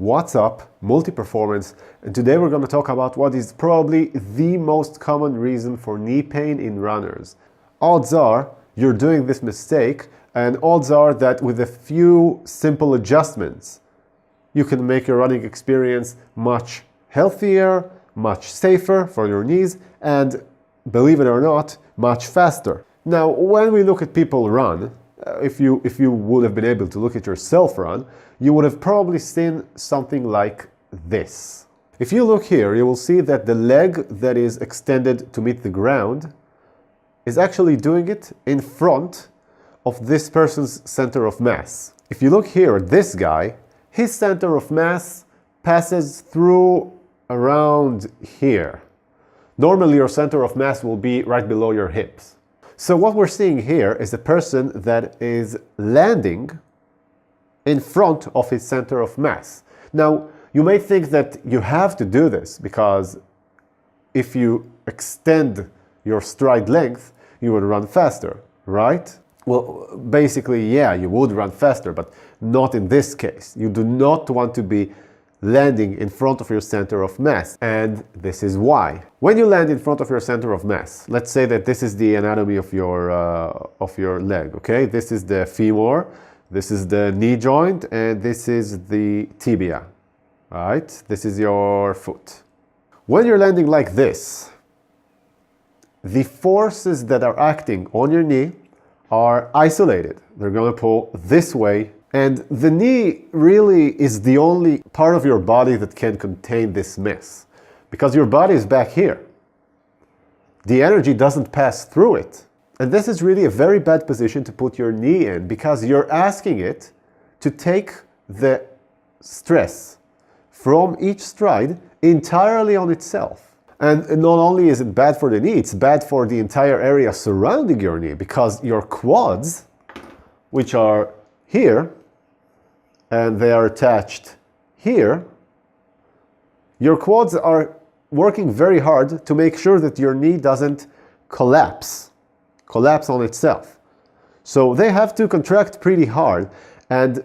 What's up, Multi-Performance, and today we're going to talk about what is probably the most common reason for knee pain in runners. Odds are you're doing this mistake, and odds are that with a few simple adjustments, you can make your running experience much healthier, much safer for your knees, and believe it or not, much faster. Now, when we look at people run, if you would have been able to look at yourself run, you would have probably seen something like this. If you look here, you will see that the leg that is extended to meet the ground is actually doing it in front of this person's center of mass. If you look here at this guy, his center of mass passes through around here. Normally your center of mass will be right below your hips. So what we're seeing here is a person that is landing in front of his center of mass. Now, you may think that you have to do this because if you extend your stride length, you would run faster, right? Well, basically, yeah, you would run faster, but not in this case. You do not want to be landing in front of your center of mass, and this is why. When you land in front of your center of mass, let's say that this is the anatomy of your leg, okay? This is the femur, this is the knee joint, and this is the tibia, right? This is your foot. When you're landing like this, the forces that are acting on your knee are isolated. They're going to pull this way, and the knee really is the only part of your body that can contain this mess, because your body is back here. The energy doesn't pass through it. And this is really a very bad position to put your knee in, because you're asking it to take the stress from each stride entirely on itself. And not only is it bad for the knee, it's bad for the entire area surrounding your knee, because your quads, which are here, and they are attached here, your quads are working very hard to make sure that your knee doesn't collapse on itself. So they have to contract pretty hard, and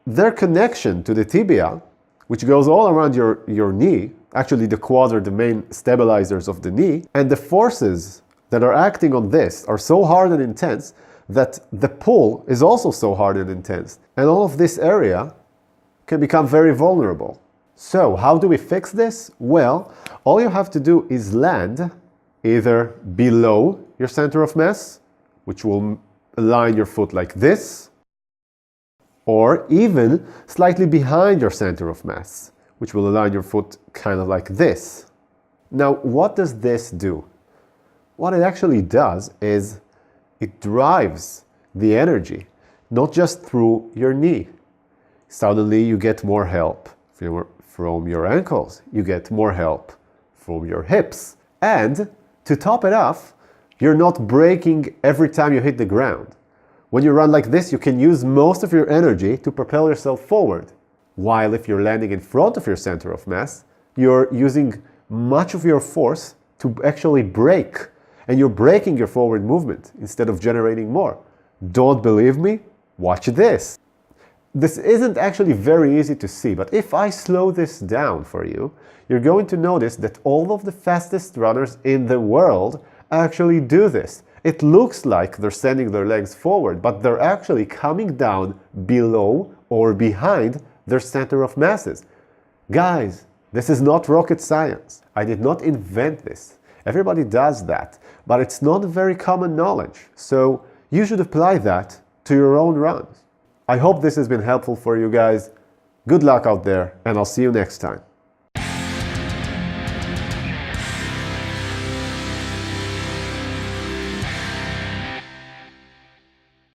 their connection to the tibia, which goes all around your knee, actually the quads are the main stabilizers of the knee, and the forces that are acting on this are so hard and intense that the pull is also so hard and intense. And all of this area can become very vulnerable. So how do we fix this? Well, all you have to do is land either below your center of mass, which will align your foot like this, or even slightly behind your center of mass, which will align your foot kind of like this. Now, what does this do? What it actually does is it drives the energy, not just through your knee. Suddenly you get more help from your ankles, you get more help from your hips, and to top it off, you're not braking every time you hit the ground. When you run like this, you can use most of your energy to propel yourself forward. While if you're landing in front of your center of mass, you're using much of your force to actually brake. And you're braking your forward movement instead of generating more. Don't believe me? Watch this. This isn't actually very easy to see, but if I slow this down for you, you're going to notice that all of the fastest runners in the world actually do this. It looks like they're sending their legs forward, but they're actually coming down below or behind their center of masses. Guys, this is not rocket science. I did not invent this. Everybody does that, but it's not very common knowledge. So you should apply that to your own runs. I hope this has been helpful for you guys. Good luck out there, and I'll see you next time.